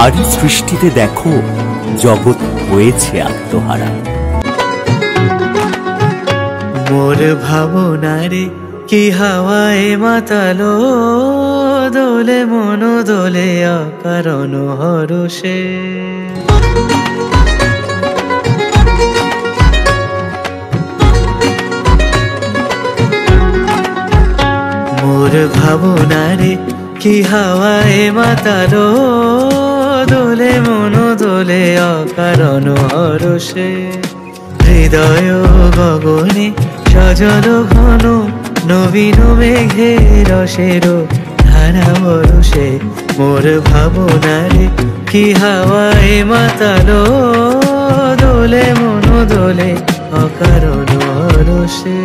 তারই সৃষ্টিতে দেখো জগৎ হয়েছে আত্মহারা। মোর ভাবনারে কি হাওয়ায় মাতালো, দোলে মন দোলে অকারণ হরষে। মোর ভাবনারে কি হাওয়ায় মাতালো, দোলে মন দোলে অকারণ হরষে। হৃদয় গগনে সজল ঘন নবীন মেঘে রসের ধারা বরষে। মোর ভাবনারে কি হাওয়ায় মাতালো, দোলে মন দোলে অকারণ হরষে।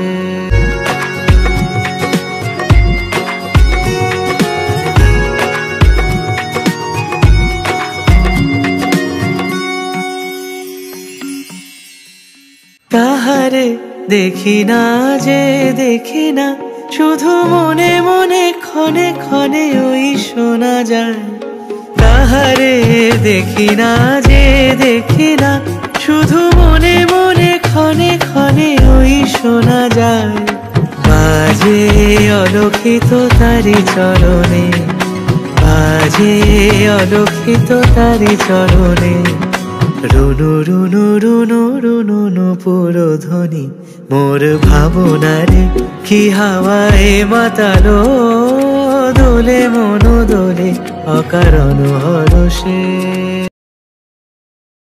কাহারে দেখি না যে দেখি না, শুধু মনে মনে ক্ষণে ক্ষণে ওই শোনা যায়। কাহারে দেখি না যে দেখি না, শুধু মনে মনে ক্ষণে ক্ষণে ওই শোনা যায়। বাজে অলক্ষিত তারি চরণে, বাজে অলক্ষিত তারি চরণে। রুনু রুনু রুনু রুনু নূপুর ধ্বনি, মোর ভাবনারে কি হাওয়ায় মাতালো, দোলে মন দোলে অকারণ হরষে।